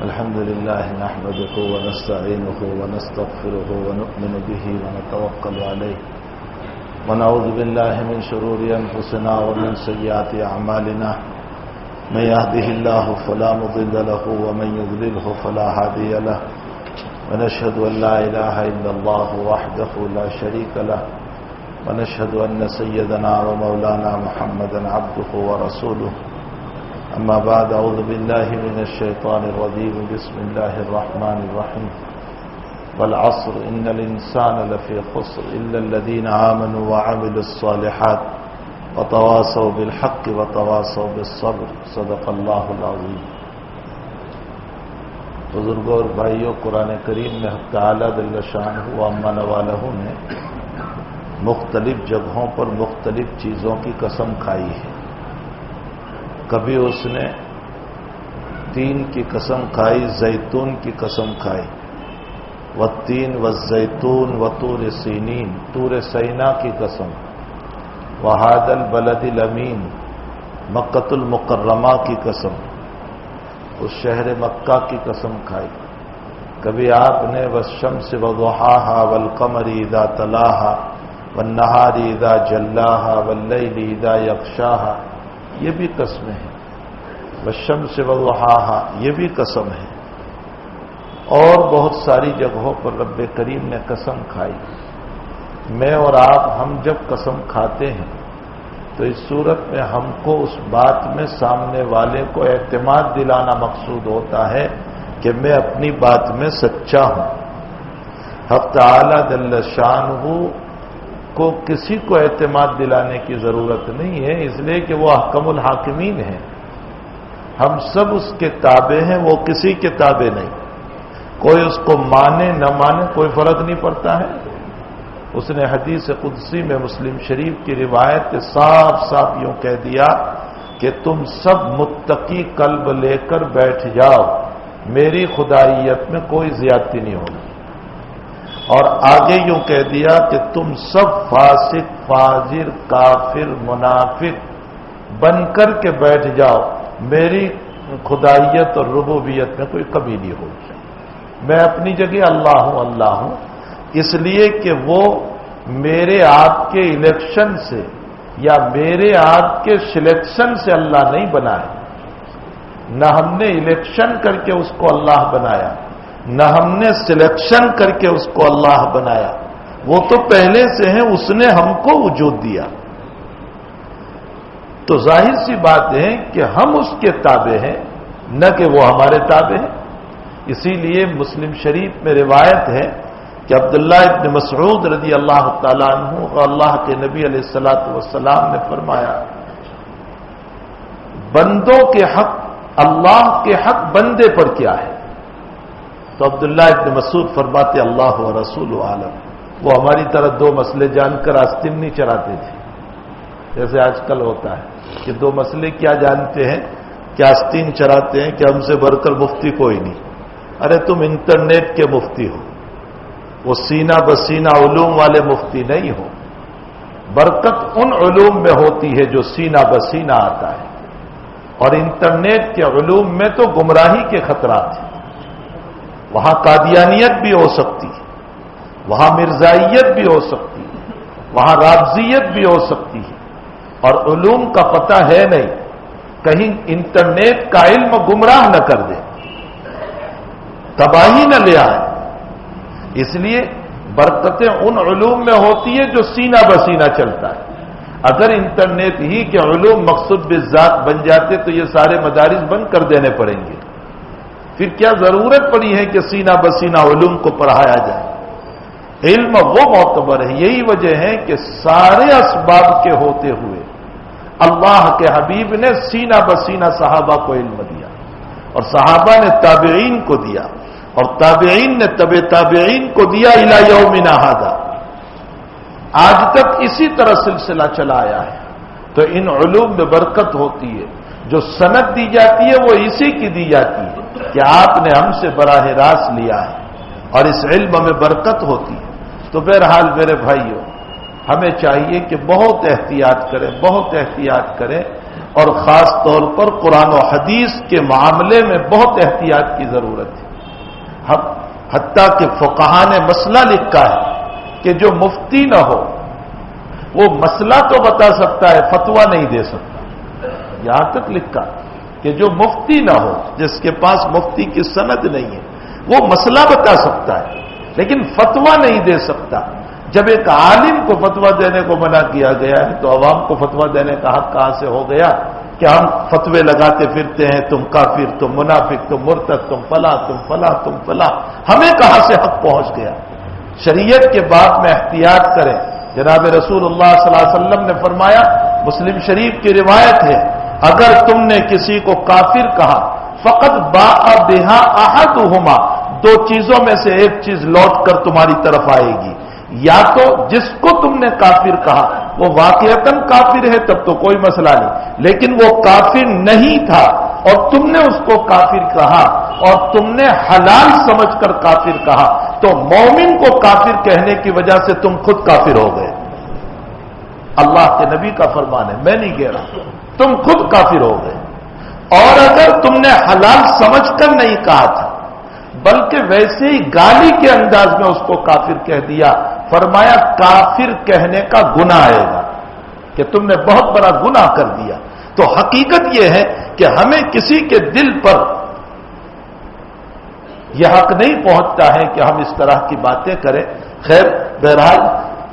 الحمد لله نحمده ونستعينه ونستغفره ونؤمن به ونتوكل عليه ونعوذ بالله من شرور أنفسنا ومن سيئات أعمالنا من يهده الله فلا مضل له ومن يضلله فلا هادي له ونشهد أن لا إله إلا الله وحده لا شريك له ونشهد أن سيدنا ومولانا محمدا عبده ورسوله أما بعد أعوذ بالله من الشيطان الرجيم بسم الله الرحمن الرحيم والعصر إن الإنسان لفي خسر إلا الذين آمنوا وعملوا الصالحات وتواصوا بالحق وتواصوا بالصبر صدق اللہ العظیم. بزرگوں اور بھائیوں، قرآن کریم میں حق تعالیٰ جل شانہ و عما نوالہ نے مختلف جگہوں پر مختلف چیزوں کی قسم کھائی ہے. کبھی اس نے تین کی قسم کھائی، زیتون کی قسم کھائی، والتین والزیتون وطور سینین، طور سینا کی قسم، وہذا البلد الامین، مکۃ المکرمہ کی قسم، اس شہر مکہ کی قسم کھائی. کبھی آپ نے والشمس وضحاہا والقمر اذا تلاہا والنہار اذا جلاہا واللیل اذا یغشاہا، یہ بھی قسمیں ہیں. والشمس وضحاہا، یہ بھی قسم ہے. اور بہت ساری جگہوں پر رب کریم نے قسم کھائی. میں اور آپ ہم جب قسم کھاتے ہیں تو اس صورت میں ہم کو اس بات میں سامنے والے کو اعتماد دلانا مقصود ہوتا ہے کہ میں اپنی بات میں سچا ہوں. حق تعالی جل شانہ کو کسی کو اعتماد دلانے کی ضرورت نہیں ہے، اس لیے کہ وہ احکم الحاکمین ہیں. ہم سب اس کے تابع ہیں، وہ کسی کے تابع نہیں. کوئی اس کو مانے نہ مانے کوئی فرق نہیں پڑتا ہے. اس نے حدیث قدسی میں مسلم شریف کی روایت صاف صاف یوں کہہ دیا کہ تم سب متقی قلب لے کر بیٹھ جاؤ، میری خدائیت میں کوئی زیادتی نہیں ہوگی. اور آگے یوں کہہ دیا کہ تم سب فاسق، فاجر، کافر، منافق بن کر کے بیٹھ جاؤ، میری خدائیت اور ربوبیت میں کوئی کمی نہیں ہوگی. میں اپنی جگہ اللہ ہوں، اللہ ہوں، اس لیے کہ وہ میرے آپ کے الیکشن سے یا میرے آپ کے سلیکشن سے اللہ نہیں بنا ہے. نہ ہم نے الیکشن کر کے اس کو اللہ بنایا، نہ ہم نے سلیکشن کر کے اس کو اللہ بنایا. وہ تو پہلے سے ہیں، اس نے ہم کو وجود دیا. تو ظاہر سی بات ہے کہ ہم اس کے تابع ہیں، نہ کہ وہ ہمارے تابع ہیں. اسی لیے مسلم شریف میں روایت ہے کہ عبداللہ ابن مسعود رضی اللہ تعالیٰ عنہ اور اللہ کے نبی علیہ الصلوۃ والسلام نے فرمایا، بندوں کے حق اللہ کے حق بندے پر کیا ہے؟ تو عبداللہ ابن مسعود فرماتے اللہ و رسول عالم. وہ ہماری طرح دو مسئلے جان کر آستین نہیں چراتے تھے جیسے آج کل ہوتا ہے کہ دو مسئلے کیا جانتے ہیں کہ آستین چراتے ہیں کہ ہم سے بڑھ کر مفتی کوئی نہیں. ارے تم انٹرنیٹ کے مفتی ہو، وہ سینہ بسینہ علوم والے مفتی نہیں ہو. برکت ان علوم میں ہوتی ہے جو سینہ بسینہ آتا ہے، اور انٹرنیٹ کے علوم میں تو گمراہی کے خطرات ہیں. وہاں قادیانیت بھی ہو سکتی ہے، وہاں مرزائیت بھی ہو سکتی ہے، وہاں رافضیت بھی ہو سکتی ہے، اور علوم کا پتہ ہے نہیں. کہیں انٹرنیٹ کا علم گمراہ نہ کر دے، تباہی نہ لے آئے. اس لیے برکتیں ان علوم میں ہوتی ہے جو سینہ بسینہ چلتا ہے. اگر انٹرنیٹ ہی کے علوم مقصود بالذات بن جاتے تو یہ سارے مدارس بند کر دینے پڑیں گے. پھر کیا ضرورت پڑی ہے کہ سینہ بسینہ علوم کو پڑھایا جائے؟ علم وہ معتبر ہے. یہی وجہ ہے کہ سارے اسباب کے ہوتے ہوئے اللہ کے حبیب نے سینہ بسینہ صحابہ کو علم دیا، اور صحابہ نے تابعین کو دیا، اور تابعین نے تبع تابعین کو دیا الی یومنا ھذا. آج تک اسی طرح سلسلہ چلا آیا ہے. تو ان علوم میں برکت ہوتی ہے. جو سند دی جاتی ہے وہ اسی کی دی جاتی ہے کہ آپ نے ہم سے براہ راست لیا ہے، اور اس علم میں برکت ہوتی ہے. تو بہرحال میرے بھائیوں، ہمیں چاہیے کہ بہت احتیاط کریں، بہت احتیاط کریں اور خاص طور پر قرآن و حدیث کے معاملے میں بہت احتیاط کی ضرورت ہے. حتیٰ کہ فقہاء نے مسئلہ لکھا ہے کہ جو مفتی نہ ہو وہ مسئلہ تو بتا سکتا ہے، فتویٰ نہیں دے سکتا. یہاں تک لکھا کہ جو مفتی نہ ہو، جس کے پاس مفتی کی سند نہیں ہے، وہ مسئلہ بتا سکتا ہے لیکن فتویٰ نہیں دے سکتا. جب ایک عالم کو فتویٰ دینے کو منع کیا گیا ہے تو عوام کو فتویٰ دینے کا حق کہاں سے ہو گیا کہ ہم فتوے لگاتے پھرتے ہیں، تم کافر، تم منافق، تم مرتد، تم فلاں، تم فلاں، تم فلاں. ہمیں کہاں سے حق پہنچ گیا؟ شریعت کے باب میں احتیاط کریں. جناب رسول اللہ صلی اللہ علیہ وسلم نے فرمایا، مسلم شریف کی روایت ہے، اگر تم نے کسی کو کافر کہا فقط باء بہا احدہما، دو چیزوں میں سے ایک چیز لوٹ کر تمہاری طرف آئے گی. یا تو جس کو تم نے کافر کہا وہ واقعتاً کافر ہے تب تو کوئی مسئلہ نہیں، لیکن وہ کافر نہیں تھا اور تم نے اس کو کافر کہا اور تم نے حلال سمجھ کر کافر کہا تو مومن کو کافر کہنے کی وجہ سے تم خود کافر ہو گئے. اللہ کے نبی کا فرمان ہے، میں نہیں کہہ رہا، تم خود کافر ہو گئے. اور اگر تم نے حلال سمجھ کر نہیں کہا تھا بلکہ ویسے ہی گالی کے انداز میں اس کو کافر کہہ دیا، فرمایا کافر کہنے کا گناہ آئے گا کہ تم نے بہت بڑا گناہ کر دیا. تو حقیقت یہ ہے کہ ہمیں کسی کے دل پر یہ حق نہیں پہنچتا ہے کہ ہم اس طرح کی باتیں کریں. خیر، بہرحال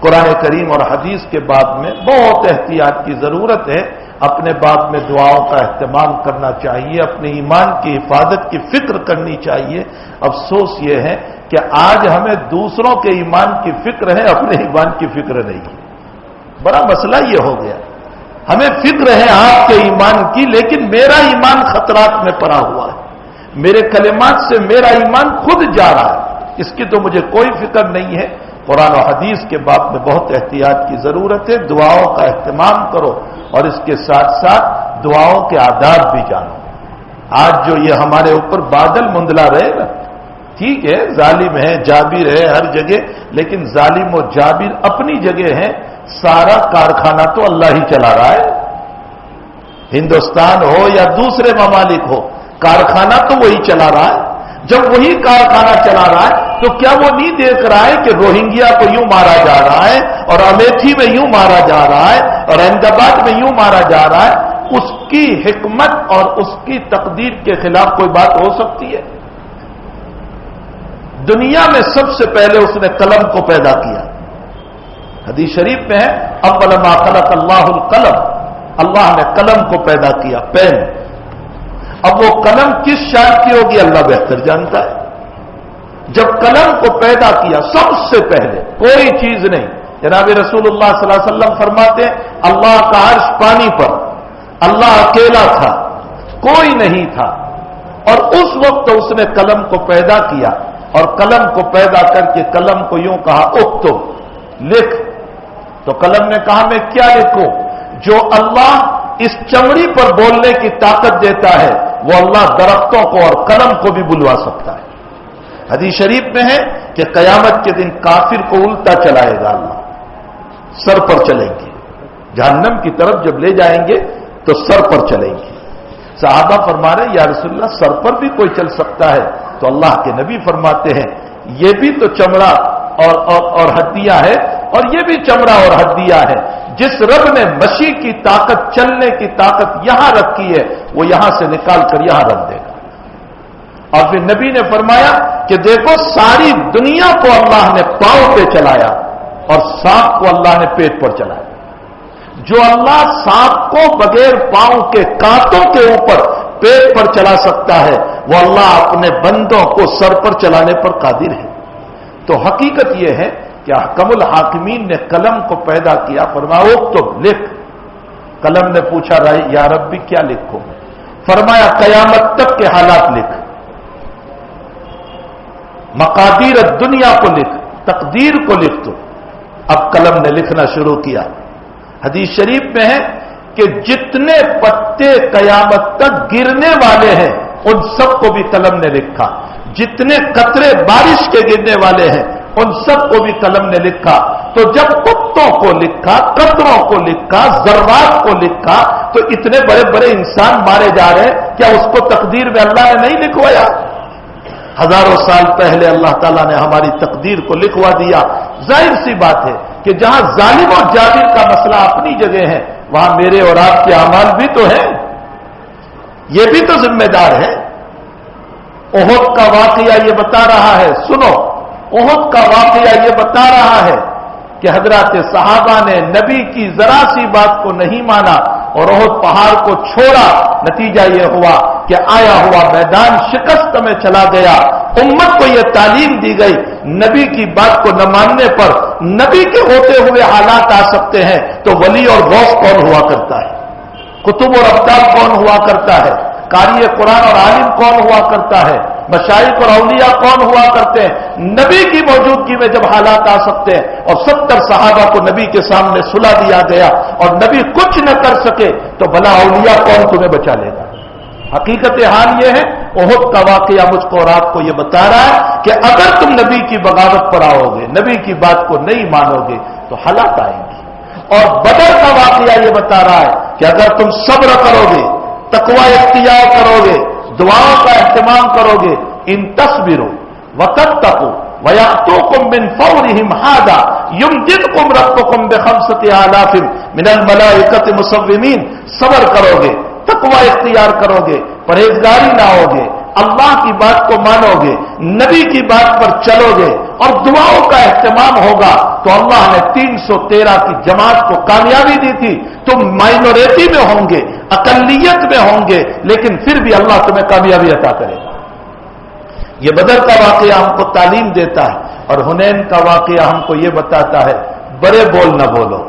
قرآن کریم اور حدیث کے باب میں بہت احتیاط کی ضرورت ہے. اپنے باب میں دعاؤں کا اہتمام کرنا چاہیے، اپنے ایمان کی حفاظت کی فکر کرنی چاہیے. افسوس یہ ہے کہ آج ہمیں دوسروں کے ایمان کی فکر ہے، اپنے ایمان کی فکر نہیں. بڑا مسئلہ یہ ہو گیا، ہمیں فکر ہے آپ کے ایمان کی لیکن میرا ایمان خطرات میں پڑا ہوا ہے، میرے کلمات سے میرا ایمان خود جا رہا ہے، اس کی تو مجھے کوئی فکر نہیں ہے. قرآن و حدیث کے باب میں بہت احتیاط کی ضرورت ہے. دعاؤں کا اہتمام کرو اور اس کے ساتھ ساتھ دعاؤں کے آداب بھی جانو. آج جو یہ ہمارے اوپر بادل مندلا رہے نا، ٹھیک ہے، ظالم ہے، جابر ہے ہر جگہ، لیکن ظالم و جابر اپنی جگہ ہے، سارا کارخانہ تو اللہ ہی چلا رہا ہے. ہندوستان ہو یا دوسرے ممالک ہو، کارخانہ تو وہی چلا رہا ہے. جب وہی کارخانہ چلا رہا ہے تو کیا وہ نہیں دیکھ رہا ہے کہ روہنگیا کو یوں مارا جا رہا ہے اور امیٹھی میں یوں مارا جا رہا ہے اور احمد آباد میں یوں مارا جا رہا ہے؟ اس کی حکمت اور اس کی تقدیر کے خلاف کوئی بات ہو سکتی ہے؟ دنیا میں سب سے پہلے اس نے قلم کو پیدا کیا. حدیث شریف میں ہے، اول ما خلق اللہ القلم، اللہ نے قلم کو پیدا کیا، پین. اب وہ قلم کس شان کی ہوگی اللہ بہتر جانتا ہے. جب قلم کو پیدا کیا سب سے پہلے کوئی چیز نہیں. جناب رسول اللہ صلی اللہ علیہ وسلم فرماتے ہیں اللہ کا عرش پانی پر، اللہ اکیلا تھا، کوئی نہیں تھا. اور اس وقت اس نے قلم کو پیدا کیا اور قلم کو پیدا کر کے قلم کو یوں کہا اکتب، لکھ. تو قلم نے کہا میں کیا لکھوں؟ جو اللہ اس چمڑی پر بولنے کی طاقت دیتا ہے وہ اللہ درختوں کو اور قلم کو بھی بلوا سکتا ہے. حدیث شریف میں ہے کہ قیامت کے دن کافر کو الٹا چلائے گا اللہ، سر پر چلیں گے. جہنم کی طرف جب لے جائیں گے تو سر پر چلیں گے. صحابہ فرما رہے یا رسول اللہ سر پر بھی کوئی چل سکتا ہے؟ تو اللہ کے نبی فرماتے ہیں یہ بھی تو چمڑا اور ہڈیاں ہے اور یہ بھی چمڑا اور ہڈیاں ہے. جس رب نے مشی کی طاقت، چلنے کی طاقت یہاں رکھی ہے وہ یہاں سے نکال کر یہاں رکھ دے گا. اور پھر نبی نے فرمایا کہ دیکھو ساری دنیا کو اللہ نے پاؤں پہ چلایا اور سانپ کو اللہ نے پیٹ پر چلایا. جو اللہ سانپ کو بغیر پاؤں کے کانٹوں کے اوپر پیٹ پر چلا سکتا ہے وہ اللہ اپنے بندوں کو سر پر چلانے پر قادر ہے. تو حقیقت یہ ہے کہ احکم الحاکمین نے قلم کو پیدا کیا، فرمایا تو لکھ. قلم نے پوچھا یا ربی کیا لکھوں؟ فرمایا قیامت تک کے حالات لکھ، مقادیر دنیا کو لکھ، تقدیر کو لکھ. تو اب قلم نے لکھنا شروع کیا. حدیث شریف میں ہے کہ جتنے پتے قیامت تک گرنے والے ہیں ان سب کو بھی قلم نے لکھا. جتنے قطرے بارش کے گرنے والے ہیں ان سب کو بھی قلم نے لکھا. تو جب نقطوں کو لکھا، قطروں کو لکھا، ذرات کو لکھا، تو اتنے بڑے بڑے انسان مارے جا رہے ہیں، کیا اس کو تقدیر میں اللہ نے نہیں لکھوایا؟ ہزاروں سال پہلے اللہ تعالیٰ نے ہماری تقدیر کو لکھوا دیا۔ ظاہر سی بات ہے کہ جہاں ظالم اور جابر کا مسئلہ اپنی جگہ ہے، وہاں میرے اور آپ کے اعمال بھی تو ہیں، یہ بھی تو ذمہ دار ہے۔ احد کا واقعہ یہ بتا رہا ہے، سنو، احد کا واقعہ یہ بتا رہا ہے کہ حضرات صحابہ نے نبی کی ذرا سی بات کو نہیں مانا اور احد پہاڑ کو چھوڑا۔ نتیجہ یہ ہوا کہ آیا ہوا میدان شکست میں چلا گیا۔ امت کو یہ تعلیم دی گئی، نبی کی بات کو نہ ماننے پر نبی کے ہوتے ہوئے حالات آ سکتے ہیں، تو ولی اور غوث کون ہوا کرتا ہے؟ کتب اور ابدال کون ہوا کرتا ہے؟ قاری قرآن اور عالم کون ہوا کرتا ہے؟ مشائخ اور اولیاء کون ہوا کرتے ہیں؟ نبی کی موجودگی میں جب حالات آ سکتے ہیں، اور 70 صحابہ کو نبی کے سامنے سلا دیا گیا اور نبی کچھ نہ کر سکے، تو بھلا اولیاء کون تمہیں بچا لے گا؟ حقیقت حال یہ ہے، احد کا واقعہ مجھ کو اور آپ کو یہ بتا رہا ہے کہ اگر تم نبی کی بغاوت پر آؤ گے، نبی کی بات کو نہیں مانو گے، تو حالات آئیں گے۔ اور بدر کا واقعہ یہ بتا رہا ہے کہ اگر تم صبر کرو گے، تقوی اختیار کرو گے، دعاؤں کا اہتمام کرو گے، ان تصبروا وتتقوا ويأتوكم من فورهم هذا يمددكم ربكم بخمسة آلاف من الملائكة مسومين، صبر کرو گے، تقوی اختیار کرو گے، پرہیزگاری لاؤ گے، اللہ کی بات کو مانو گے، نبی کی بات پر چلو گے اور دعاؤں کا اہتمام ہوگا، تو اللہ نے 313 کی جماعت کو کامیابی دی تھی۔ تم مائنورٹی میں ہوں گے، اقلیت میں ہوں گے، لیکن پھر بھی اللہ تمہیں کامیابی عطا کرے گا۔ یہ بدر کا واقعہ ہم کو تعلیم دیتا ہے، اور حنین کا واقعہ ہم کو یہ بتاتا ہے، بڑے بول نہ بولو،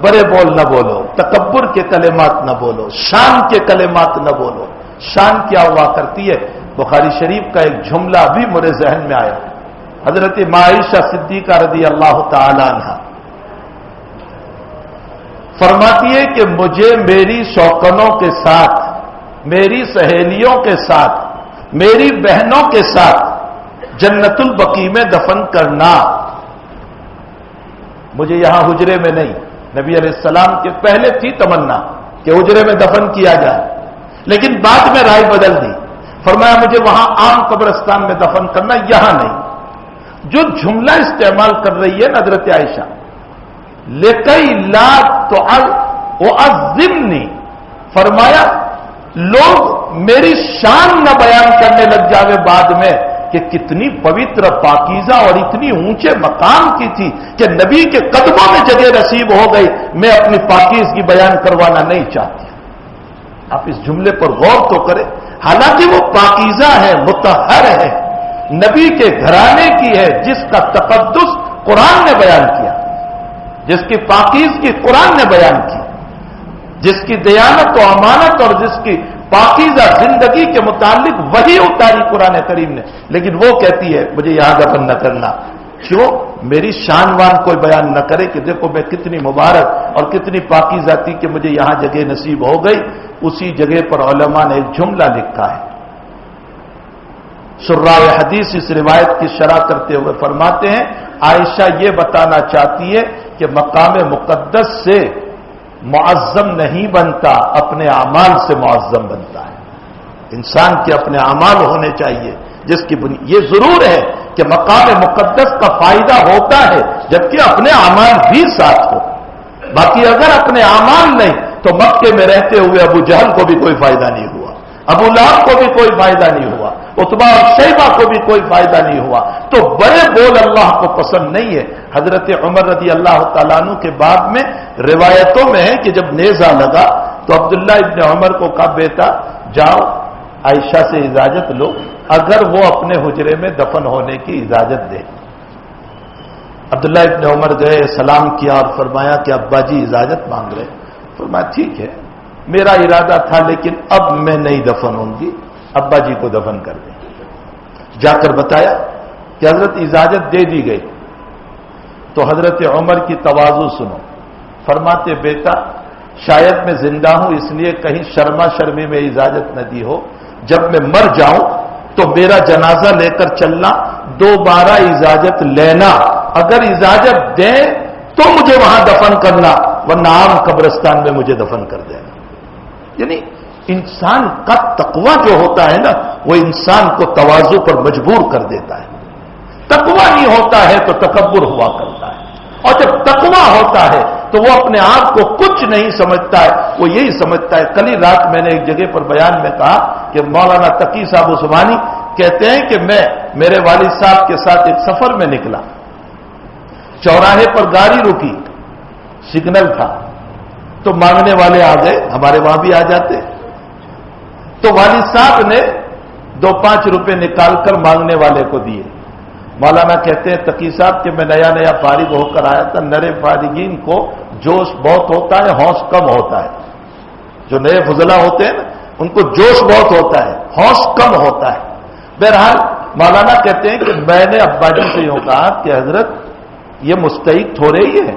بڑے بول نہ بولو، تکبر کے کلمات نہ بولو، شان کے کلمات نہ بولو۔ شان کیا ہوا کرتی ہے؟ بخاری شریف کا ایک جملہ بھی میرے ذہن میں آیا، حضرت عائشہ صدیقہ رضی اللہ تعالی عنہا فرماتی ہے کہ مجھے میری شوقنوں کے ساتھ، میری سہیلیوں کے ساتھ، میری بہنوں کے ساتھ جنت البقیع میں دفن کرنا، مجھے یہاں حجرے میں نہیں۔ نبی علیہ السلام کے پہلے تھی تمنا کہ حجرے میں دفن کیا جائے، لیکن بعد میں رائے بدل دی، فرمایا مجھے وہاں عام قبرستان میں دفن کرنا، یہاں نہیں۔ جو جملہ استعمال کر رہی ہے حضرت عائشہ، لِكَيْ لَا تُعَذِّبْنِي، فرمایا لوگ میری شان نہ بیان کرنے لگ جاوے بعد میں کہ کتنی پوتر پاکیزہ اور اتنی اونچے مقام کی تھی کہ نبی کے قدموں میں جگہ نصیب ہو گئی، میں اپنی پاکیزگی بیان کروانا نہیں چاہتی۔ آپ اس جملے پر غور تو کریں، حالانکہ وہ پاکیزہ ہے، مطہر ہے، نبی کے گھرانے کی ہے، جس کا تقدس قرآن نے بیان کیا، جس کی پاکیزگی قرآن نے بیان کی، جس کی دیانت و امانت اور جس کی پاکیزہ زندگی کے متعلق وحی اتاری قرآن کریم نے، لیکن وہ کہتی ہے مجھے یہاں دفن نہ کرنا۔ کیوں؟ میری شانوان کوئی بیان نہ کرے کہ دیکھو میں کتنی مبارک اور کتنی پاکیزہ تھی کہ مجھے یہاں جگہ نصیب ہو گئی۔ اسی جگہ پر علماء نے ایک جملہ لکھا ہے، شراح حدیث اس روایت کی شرح کرتے ہوئے فرماتے ہیں عائشہ یہ بتانا چاہتی ہے کہ مقام مقدس سے معظم نہیں بنتا، اپنے اعمال سے معظم بنتا ہے۔ انسان کے اپنے اعمال ہونے چاہیے، جس کی یہ ضرور ہے کہ مقام مقدس کا فائدہ ہوتا ہے جبکہ اپنے اعمال بھی ساتھ ہو، باقی اگر اپنے اعمال نہیں تو مکے میں رہتے ہوئے ابو جہل کو بھی کوئی فائدہ نہیں ہوا، ابو لہب کو بھی کوئی فائدہ نہیں ہوا، عتبہ اور شیبہ کو بھی کوئی فائدہ نہیں ہوا۔ تو بڑے بول اللہ کو پسند نہیں ہے۔ حضرت عمر رضی اللہ تعالیٰ عنہ کے بعد میں روایتوں میں ہے کہ جب نیزہ لگا تو عبداللہ ابن عمر کو کہا بیٹا جاؤ عائشہ سے اجازت لو، اگر وہ اپنے حجرے میں دفن ہونے کی اجازت دے۔ عبداللہ ابن عمر گئے، سلام کیا اور فرمایا کہ ابا جی اجازت مانگ رہے۔ فرمایا ٹھیک ہے، میرا ارادہ تھا لیکن اب میں نہیں دفن ہوں گی، ابا جی کو دفن کر دیں۔ جا کر بتایا کہ حضرت اجازت دے دی گئی، تو حضرت عمر کی تواضع سنو، فرماتے بیٹا شاید میں زندہ ہوں اس لیے کہیں شرما شرمی میں اجازت نہ دی ہو، جب میں مر جاؤں تو میرا جنازہ لے کر چلنا، دوبارہ اجازت لینا، اگر اجازت دیں تو مجھے وہاں دفن کرنا، ورنہ عام قبرستان میں مجھے دفن کر دینا۔ یعنی انسان کا تقویٰ جو ہوتا ہے نا، وہ انسان کو تواضع پر مجبور کر دیتا ہے۔ تقویٰ نہیں ہوتا ہے تو تکبر ہوا کرتا ہے، اور جب تقویٰ ہوتا ہے تو وہ اپنے آپ کو کچھ نہیں سمجھتا ہے، وہ یہی سمجھتا ہے۔ کل ہی رات میں نے ایک جگہ پر بیان میں کہا کہ مولانا تقی صاحب عثمانی کہتے ہیں کہ میں میرے والد صاحب کے ساتھ ایک سفر میں نکلا، چوراہے پر گاڑی رکی، سگنل تھا، تو مانگنے والے آ گئے، ہمارے وہاں بھی آ جاتے، تو والد صاحب نے 2-5 روپے نکال کر مانگنے والے کو دیے۔ مولانا کہتے ہیں تقی صاحب کہ میں نیا نیا فارغ ہو کر آیا تھا، نئے فارغین کو جوش بہت ہوتا ہے، ہوش کم ہوتا ہے۔ جو نئے فضلہ ہوتے ہیں نا، ان کو جوش بہت ہوتا ہے، ہوش کم ہوتا ہے۔ بہرحال مولانا کہتے ہیں کہ میں نے ابا جی سے یوں کہا کہ حضرت یہ مستحق تھوڑے ہی ہے،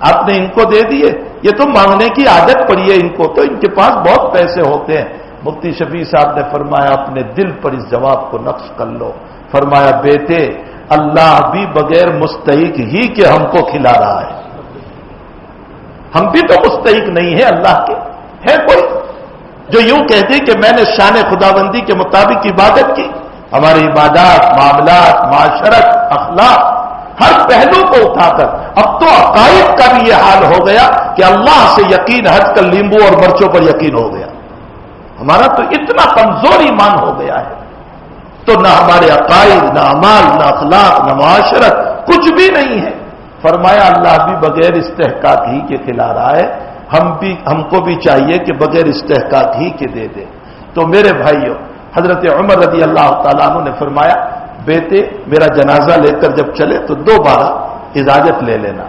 آپ نے ان کو دے دیے، یہ تو مانگنے کی عادت پڑی ہے ان کو، تو ان کے پاس بہت پیسے ہوتے ہیں۔ مفتی شفیع صاحب نے فرمایا اپنے دل پر اس جواب کو نقش کر لو، فرمایا بیٹے اللہ بھی بغیر مستحق ہی کہ ہم کو کھلا رہا ہے، ہم بھی تو مستحق نہیں ہیں اللہ کے۔ ہے کوئی جو یوں کہتے کہ میں نے شان خداوندی کے مطابق عبادت کی؟ ہماری عبادات، معاملات، معاشرت، اخلاق، ہر پہلو کو اٹھا کر اب تو عقائد کا بھی یہ حال ہو گیا کہ اللہ سے یقین ہٹ کر لیمبو اور مرچوں پر یقین ہو گیا۔ ہمارا تو اتنا کمزور ایمان ہو گیا ہے، تو نہ ہمارے عقائد، نہ اعمال، نہ اخلاق، نہ معاشرت، کچھ بھی نہیں ہے۔ فرمایا اللہ بھی بغیر استحقاق ہی کے کھلا رہا ہے، ہم کو بھی چاہیے کہ بغیر استحقاق ہی کے دے دے۔ تو میرے بھائیوں، حضرت عمر رضی اللہ تعالیٰ عنہ نے فرمایا بیٹے میرا جنازہ لے کر جب چلے تو 2 بار اجازت لے لینا۔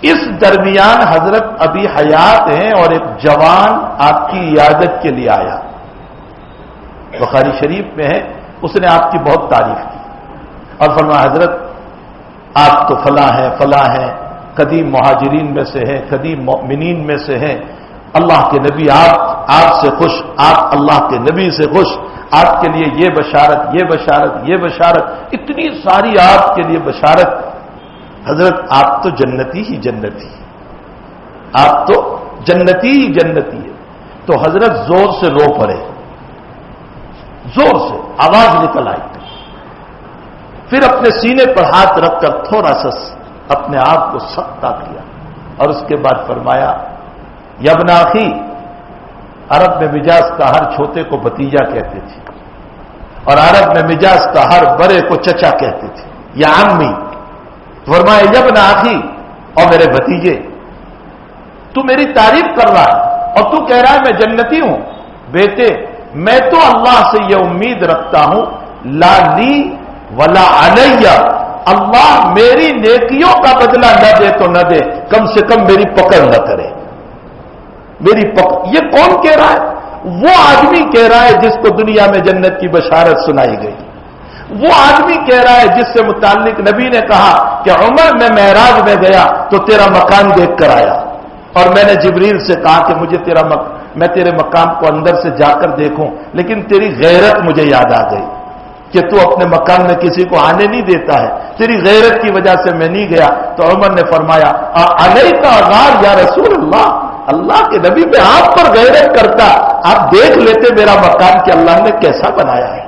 اس درمیان حضرت ابھی حیات ہیں اور ایک جوان آپ کی عیادت کے لیے آیا، بخاری شریف میں ہے، اس نے آپ کی بہت تعریف کی اور فرمایا حضرت آپ تو فلاں ہیں، قدیم مہاجرین میں سے ہیں، قدیم مؤمنین میں سے ہیں، اللہ کے نبی آپ سے خوش، آپ اللہ کے نبی سے خوش، آپ کے لیے یہ بشارت، یہ بشارت، یہ بشارت، اتنی ساری آپ کے لیے بشارت۔ حضرت آپ تو جنتی ہی جنتی، آپ تو جنتی ہی جنتی ہے۔ تو حضرت زور سے رو پڑے، زور سے آواز نکل آئی، پھر اپنے سینے پر ہاتھ رکھ کر تھوڑا سا اپنے آپ کو سخت کیا اور اس کے بعد فرمایا یا ابن اخی، عرب میں مجاز کا ہر چھوٹے کو بھتیجا کہتے تھے اور عرب میں مجاز کا ہر بڑے کو چچا کہتے تھے، یا عمی۔ فرمایا یا ابن اخی، اور میرے بھتیجے، تو میری تعریف کر رہا ہے اور تو کہہ رہا ہے میں جنتی ہوں۔ بیٹے میں تو اللہ سے یہ امید رکھتا ہوں لا لی ولا علیہ، اللہ میری نیکیوں کا بدلہ نہ دے تو نہ دے، کم سے کم میری پکڑ نہ کرے، میری پکڑ۔ یہ کون کہہ رہا ہے؟ وہ آدمی کہہ رہا ہے جس کو دنیا میں جنت کی بشارت سنائی گئی، وہ آدمی کہہ رہا ہے جس سے متعلق نبی نے کہا کہ عمر میں معراج میں گیا تو تیرا مکان دیکھ کر آیا، اور میں نے جبریل سے کہا کہ مجھے میں تیرے مقام کو اندر سے جا کر دیکھوں، لیکن تیری غیرت مجھے یاد آ گئی کہ تو اپنے مکان میں کسی کو آنے نہیں دیتا ہے، تیری غیرت کی وجہ سے میں نہیں گیا۔ تو عمر نے فرمایا علیہ کا غار یا رسول اللہ، اللہ کے نبی میں آپ پر غیرت کرتا، آپ دیکھ لیتے میرا مکان کہ اللہ نے کیسا بنایا ہے۔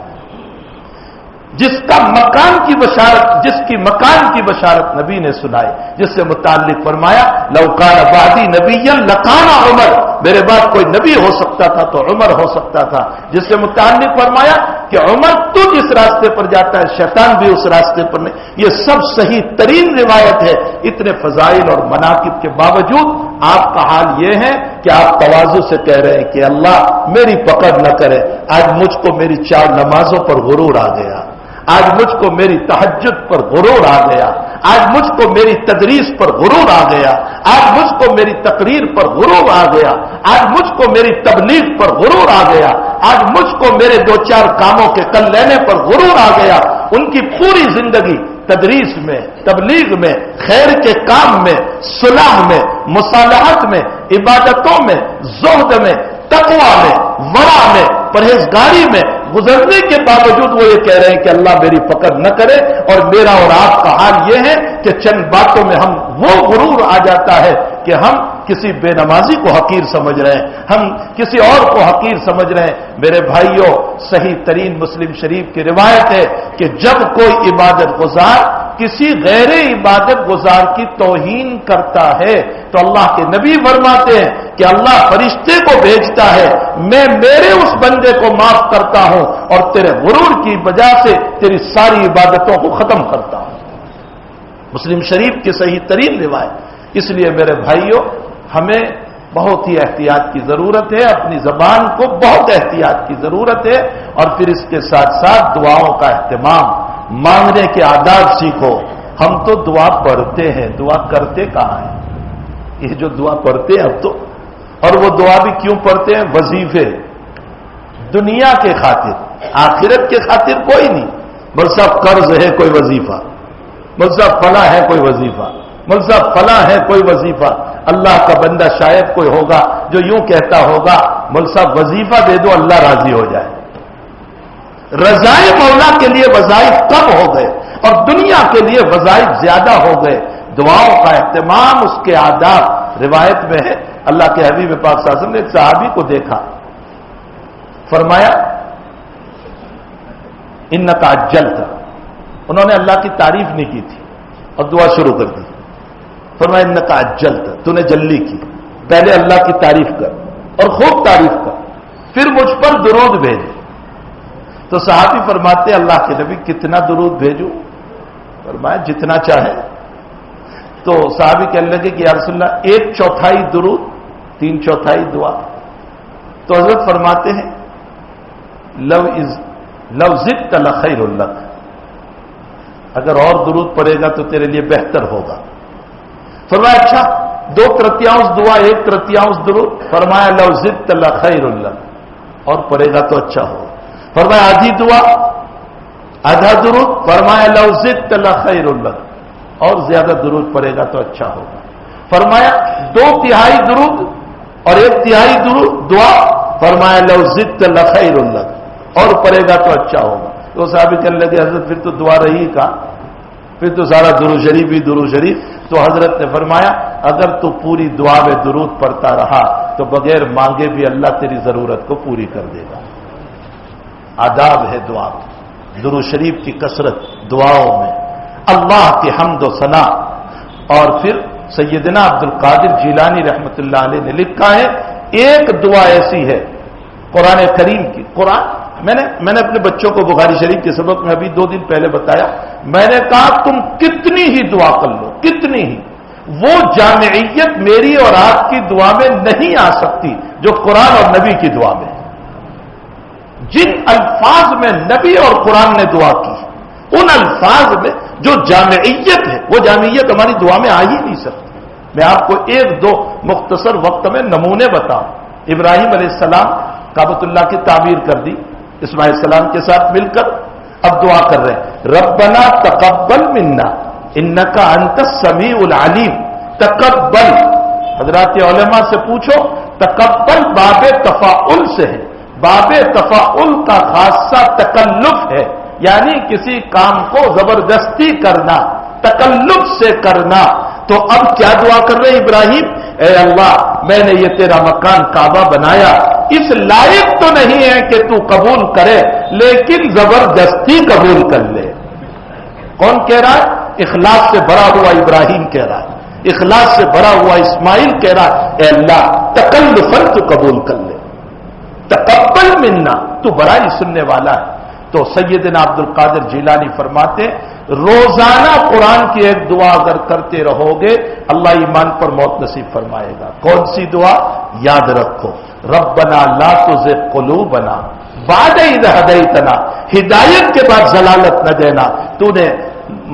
جس کا مکان کی بشارت، جس کی مکان کی بشارت نبی نے سنائی، جس سے متعلق فرمایا لو کان بعدی نبیا لکان عمر، میرے بعد کوئی نبی ہو سکتا تھا تو عمر ہو سکتا تھا، جس سے متعلق فرمایا کہ عمر تو جس راستے پر جاتا ہے شیطان بھی اس راستے پر نہیں۔ یہ سب صحیح ترین روایت ہے۔ اتنے فضائل اور مناقب کے باوجود آپ کا حال یہ ہے کہ آپ تواضع سے کہہ رہے ہیں کہ اللہ میری پکڑ نہ کرے۔ آج مجھ کو میری 4 نمازوں پر غرور آ گیا، آج مجھ کو میری تہجد پر غرور آ گیا، آج مجھ کو میری تدریس پر غرور آ گیا، آج مجھ کو میری تقریر پر غرور آ گیا، آج مجھ کو میری تبلیغ پر غرور آ گیا، آج مجھ کو میرے 2-4 کاموں کے کل لینے پر غرور آ گیا۔ ان کی پوری زندگی تدریس میں، تبلیغ میں، خیر کے کام میں، صلح میں، مصالحت میں، عبادتوں میں، زہد میں، تقوی میں، ورع میں، پرہیزگاری میں گزرنے کے باوجود وہ یہ کہہ رہے ہیں کہ اللہ میری پکڑ نہ کرے، اور میرا اور آپ کا حال یہ ہے کہ چند باتوں میں ہم وہ غرور آ جاتا ہے کہ ہم کسی بے نمازی کو حقیر سمجھ رہے ہیں، ہم کسی اور کو حقیر سمجھ رہے ہیں۔ میرے بھائیوں، صحیح ترین مسلم شریف کی روایت ہے کہ جب کوئی عبادت گزار کسی غیر عبادت گزار کی توہین کرتا ہے تو اللہ کے نبی فرماتے ہیں کہ اللہ فرشتے کو بھیجتا ہے، میں میرے اس بندے کو معاف کرتا ہوں اور تیرے غرور کی وجہ سے تیری ساری عبادتوں کو ختم کرتا ہوں۔ مسلم شریف کی صحیح ترین روایت۔ اس لیے میرے بھائیوں، ہمیں بہت ہی احتیاط کی ضرورت ہے، اپنی زبان کو بہت احتیاط کی ضرورت ہے، اور پھر اس کے ساتھ ساتھ دعاؤں کا اہتمام، مانگنے کے آداب سیکھو۔ ہم تو دعا پڑھتے ہیں، دعا کرتے کہاں ہیں؟ یہ جو دعا پڑھتے ہیں اب تو، اور وہ دعا بھی کیوں پڑھتے ہیں؟ وظیفے، دنیا کے خاطر، آخرت کے خاطر کوئی نہیں۔ مول صاحب قرض ہے، کوئی وظیفہ، مول صاحب فلاں ہے، کوئی وظیفہ، مول صاحب فلاں ہے، کوئی وظیفہ۔ اللہ کا بندہ شاید کوئی ہوگا جو یوں کہتا ہوگا، مول صاحب وظیفہ دے دو اللہ راضی ہو جائے۔ رضائے مولا کے لیے وظائف کم ہو گئے اور دنیا کے لیے وظائف زیادہ ہو گئے۔ دعاؤں کا اہتمام، اس کے آداب، روایت میں ہے اللہ کے حبیب پاک صلی اللہ علیہ وسلم نے ایک صحابی کو دیکھا، فرمایا انک عجلت، انہوں نے اللہ کی تعریف نہیں کی تھی اور دعا شروع کر دی۔ فرمایا انک عجلت، تو نے جلدی کی، پہلے اللہ کی تعریف کر اور خوب تعریف کر، پھر مجھ پر درود بھیج۔ تو صحابی فرماتے اللہ کے نبی کتنا درود بھیجوں؟ فرمایا جتنا چاہے۔ تو صحابی کہنے لگے کہ یا رسول اللہ 1/4 درود 3/4 دعا۔ تو حضرت فرماتے ہیں لو زدت لخیر لک، اگر اور درود پڑے گا تو تیرے لیے بہتر ہوگا۔ فرمایا اچھا 2/3 دعا 1/3 درود؟ فرمایا لو زدت لخیر لک، اور پڑے گا تو اچھا ہوگا۔ فرمایا آدھی دعا آدھا درود؟ فرمایا لو زدت لخیر لک، اور زیادہ درود پڑے گا تو اچھا ہوگا۔ فرمایا 2/3 درود اور 1/3 درود دعا؟ فرمایا لو زدت لخیر لک، اور پڑے گا تو اچھا ہوگا۔ تو صحابی کہنے لگے حضرت پھر تو دعا رہی کا، پھر تو سارا درود شریف ہی درود شریف۔ تو حضرت نے فرمایا اگر تو پوری دعا میں درود پڑھتا رہا تو بغیر مانگے بھی اللہ تیری ضرورت کو پوری کر دے گا۔ آداب ہے دعا، درود شریف کی کثرت دعاؤں میں، اللہ کی حمد و ثنا۔ اور پھر سیدنا عبد القادر جیلانی رحمت اللہ علیہ نے لکھا ہے ایک دعا ایسی ہے قرآن کریم کی، قرآن میں نے اپنے بچوں کو بخاری شریف کے سبق میں ابھی 2 دن پہلے بتایا، میں نے کہا تم کتنی ہی دعا کر لو، کتنی ہی، وہ جامعیت میری اور آپ کی دعا میں نہیں آ سکتی جو قرآن اور نبی کی دعا میں ہے۔ جن الفاظ میں نبی اور قرآن نے دعا کی، ان الفاظ میں جو جامعیت ہے، وہ جامعیت ہماری دعا میں آ ہی نہیں سکتی۔ میں آپ کو 1-2 مختصر وقت میں نمونے بتاؤں۔ ابراہیم علیہ السلام کعبۃ اللہ کی تعمیر کر دی اسماعیل السلام کے ساتھ مل کر، اب دعا کر رہے ہیں ربنا تقبل منا انک انت السمیع العلیم۔ تقبل، حضرات علماء سے پوچھو، تقبل باب تفاعل سے ہے، باب تفاعل کا خاصہ تکلف ہے، یعنی کسی کام کو زبردستی کرنا، تکلف سے کرنا۔ تو اب کیا دعا کر رہے ابراہیم؟ اے اللہ میں نے یہ تیرا مکان کعبہ بنایا، اس لائق تو نہیں ہے کہ تو قبول کرے، لیکن زبردستی قبول کر لے۔ کون کہہ رہا ہے؟ اخلاص سے بھرا ہوا ابراہیم کہہ رہا ہے، اخلاص سے بھرا ہوا اسماعیل کہہ رہا ہے اے اللہ تکلفاً تو قبول کر لے، تقبل منا، تو بڑائی سننے والا ہے۔ تو سیدنا عبد القادر جیلانی فرماتے روزانہ قرآن کی ایک دعا اگر کرتے رہو گے اللہ ایمان پر موت نصیب فرمائے گا۔ کون سی دعا؟ یاد رکھو، ربنا لا تزغ قلوبنا بعد اذ ہدیتنا، ہدایت کے بعد ضلالت نہ دینا۔ تو نے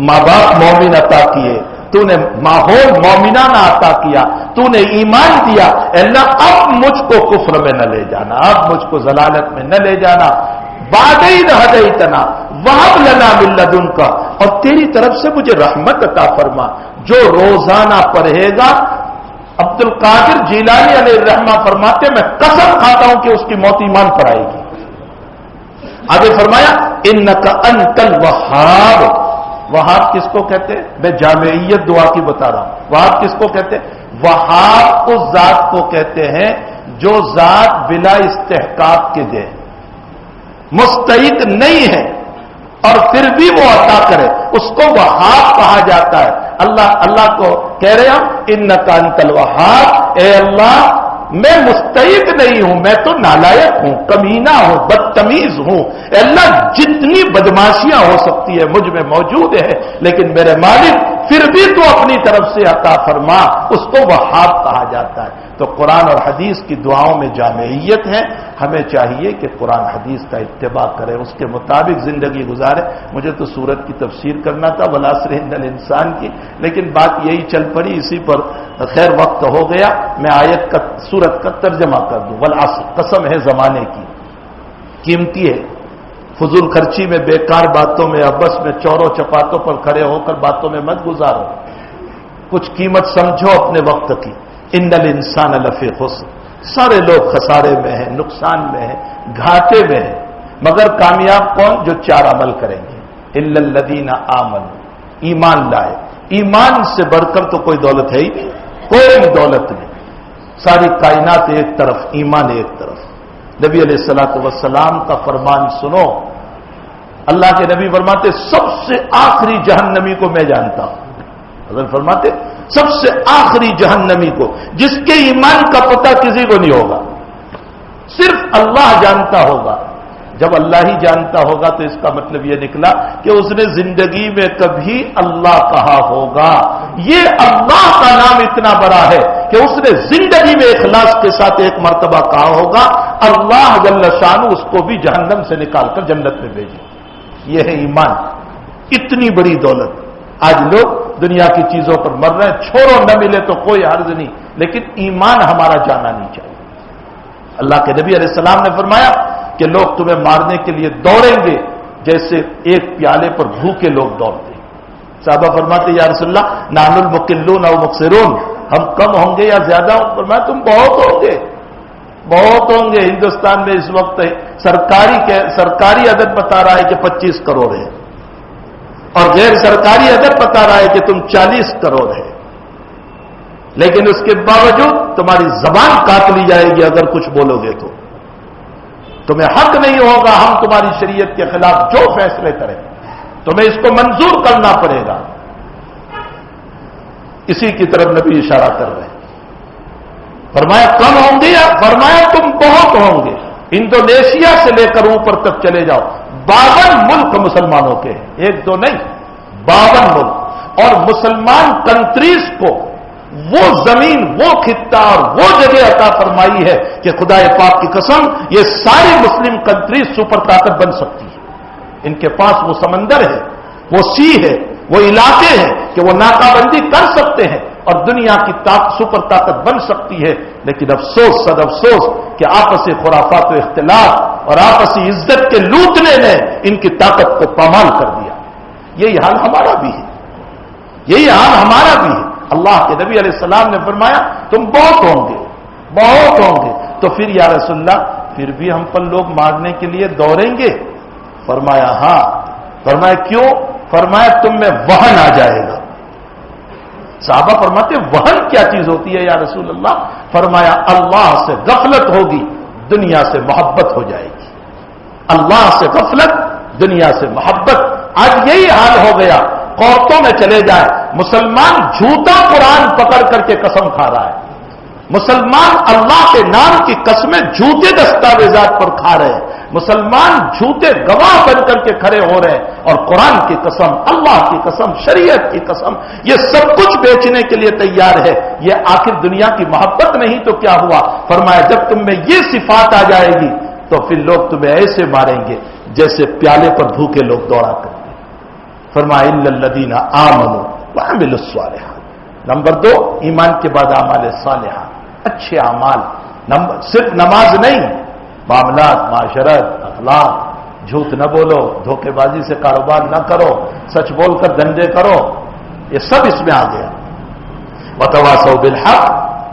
ماں باپ مومن عطا کیے، تو نے ماحول مومنانہ عطا کیا، تو نے ایمان دیا، اللہ اب مجھ کو کفر میں نہ لے جانا، اب مجھ کو ضلالت میں نہ لے جانا۔ بعد اذ ہدیتنا وہب لنا من لدنک، اور تیری طرف سے مجھے رحمت عطا فرما۔ جو روزانہ پڑھے گا، عبد القادر جیلانی علیہ الرحمہ فرماتے میں قسم کھاتا ہوں کہ اس کی موت ایمان پر آئے گی۔ آگے فرمایا انکا انتل وہاب. وہاب کس کو کہتے ہیں؟ میں جامعیت دعا کی بتا رہا ہوں. وہاب کس کو کہتے ہیں؟ وہاب اس ذات کو کہتے ہیں جو ذات بلا استحقاق کے دے، مستحق نہیں ہے اور پھر بھی وہ عطا کرے، اس کو وہاب کہا جاتا ہے. اللہ کو کہہ رہے ہم انکا انتل وہاب، اے اللہ میں مستحق نہیں ہوں، میں تو نالائق ہوں، کمینہ ہوں، بدتمیز ہوں. اے اللہ جتنی بدماشیاں ہو سکتی ہے مجھ میں موجود ہے، لیکن میرے مالک پھر بھی تو اپنی طرف سے عطا فرما. اس کو وہاب کہا جاتا ہے. تو قرآن اور حدیث کی دعاؤں میں جامعیت ہے. ہمیں چاہیے کہ قرآن حدیث کا اتباع کریں، اس کے مطابق زندگی گزارے. مجھے تو سورت کی تفسیر کرنا تھا والعصر ان الانسان کی، لیکن بات یہی چل پڑی، اسی پر خیر وقت ہو گیا. میں آیت کا سورت کا ترجمہ کر دوں. والعصر قسم ہے زمانے کی، قیمتی ہے. فضول خرچی میں، بیکار باتوں میں، ابس میں، چوروں چپاتوں پر کھڑے ہو کر باتوں میں مت گزارو. کچھ قیمت سمجھو اپنے وقت کی. ان الانسان لفی خسر، سارے لوگ خسارے میں ہیں، نقصان میں ہیں، گھاٹے میں ہیں، مگر کامیاب کون؟ جو 4 عمل کریں گے. الا الذین آمنوا، ایمان لائے. ایمان سے بڑھ کر تو کوئی دولت ہے ہی نہیں، کوئی دولت نہیں. ساری کائنات ایک طرف، ایمان ایک طرف. نبی علیہ الصلوۃ والسلام کا فرمان سنو. اللہ کے نبی فرماتے سب سے آخری جہنمی کو میں جانتا ہوں. حضرت فرماتے سب سے آخری جہنمی کو، جس کے ایمان کا پتہ کسی کو نہیں ہوگا، صرف اللہ جانتا ہوگا. جب اللہ ہی جانتا ہوگا تو اس کا مطلب یہ نکلا کہ اس نے زندگی میں کبھی اللہ کہا ہوگا. یہ اللہ کا نام اتنا بڑا ہے کہ اس نے زندگی میں اخلاص کے ساتھ ایک مرتبہ کہا ہوگا، اللہ جل شانہ اس کو بھی جہنم سے نکال کر جنت میں بھیجے. یہ ہے ایمان. اتنی بڑی دولت. آج لوگ دنیا کی چیزوں پر مر رہے ہیں، چھوڑو نہ ملے تو کوئی حرج نہیں، لیکن ایمان ہمارا جانا نہیں چاہیے. اللہ کے نبی علیہ السلام نے فرمایا کہ لوگ تمہیں مارنے کے لیے دوڑیں گے جیسے ایک پیالے پر بھوکے لوگ دوڑتے ہیں. صحابہ فرماتے یا رسول اللہ نحن المقلون او مقصرون، ہم کم ہوں گے یا زیادہ ہوں؟ فرمایا تم بہت ہوں گے، بہت ہوں گے. ہندوستان میں اس وقت سرکاری عدد بتا رہا ہے کہ 25 کروڑ ہے، اور غیر سرکاری عدد بتا رہا ہے کہ تم 40 کروڑ ہے. لیکن اس کے باوجود تمہاری زبان کاٹ لی جائے گی اگر کچھ بولو گے تو. تمہیں حق نہیں ہوگا ہم تمہاری شریعت کے خلاف جو فیصلے کریں، تمہیں اس کو منظور کرنا پڑے گا. اسی کی طرف نبی اشارہ کر رہے ہیں. فرمایا کم ہوں گے یا فرمایا تم بہت ہوں گے. انڈونیشیا سے لے کر اوپر تک چلے جاؤ، 52 ملک مسلمانوں کے ہیں، 1-2 نہیں، 52 ملک. اور مسلمان کنٹریز کو وہ زمین، وہ خطہ اور وہ جگہ عطا فرمائی ہے کہ خدا پاک کی قسم یہ ساری مسلم کنٹریز سپر طاقت بن سکتی ہے. ان کے پاس وہ سمندر ہے، وہ سی ہے، وہ علاقے ہیں کہ وہ ناکہ بندی کر سکتے ہیں اور دنیا کی سپر طاقت بن سکتی ہے. لیکن افسوس، صد افسوس کہ آپسی خرافات و اختلاف اور آپسی عزت کے لوٹنے نے ان کی طاقت کو پامال کر دیا. یہی حال ہمارا بھی ہے، یہی حال ہمارا بھی ہے. اللہ کے نبی علیہ السلام نے فرمایا تم بہت ہوں گے، بہت ہوں گے. تو پھر یا رسول اللہ پھر بھی ہم پر لوگ مارنے کے لیے دوڑیں گے؟ فرمایا ہاں. فرمایا کیوں؟ فرمایا تم میں وہن آ جائے گا. صحابہ فرماتے وہن کیا چیز ہوتی ہے یا رسول اللہ؟ فرمایا اللہ سے غفلت ہوگی، دنیا سے محبت ہو جائے گی. اللہ سے غفلت، دنیا سے محبت. آج یہی حال ہو گیا. عورتوں میں چلے جائیں، مسلمان جھوٹا قرآن پکڑ کر کے قسم کھا رہا ہے. مسلمان اللہ کے نام کی قسمیں جھوٹے دستاویزات پر کھا رہے ہیں. مسلمان جھوٹے گواہ بن کر کے کھڑے ہو رہے ہیں اور قرآن کی قسم، اللہ کی قسم، شریعت کی قسم یہ سب کچھ بیچنے کے لیے تیار ہے. یہ آخر دنیا کی محبت نہیں تو کیا ہوا؟ فرمایا جب تم میں یہ صفات آ جائے گی تو پھر لوگ تمہیں ایسے ماریں گے جیسے پیالے پر بھوکے لوگ دوڑا کرتے. فرمایا الا الذین آمنوا وعملوا الصالحات. نمبر 2 ایمان کے بعد اعمال صالحہ، اچھے اعمال. صرف نماز نہیں، معاملات، معاشرت، اخلاق. جھوٹ نہ بولو، دھوکے بازی سے کاروبار نہ کرو، سچ بول کر دھندے کرو. یہ سب اس میں آ گیا. وتواصوا بالحق.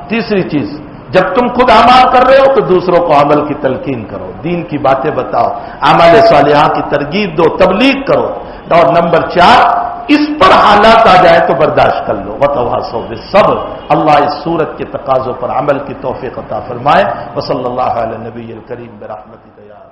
تیسری چیز جب تم خود اعمال کر رہے ہو تو دوسروں کو عمل کی تلقین کرو، دین کی باتیں بتاؤ، اعمال صالحہ کی ترغیب دو، تبلیغ کرو۔ اور نمبر 4، اس پر حالات آ جائے تو برداشت کر لو، وتواصوا بالصبر۔ اللہ اس صورت کے تقاضوں پر عمل کی توفیق عطا فرمائے۔ وصلی اللہ علی نبی الکریم برحمتک یا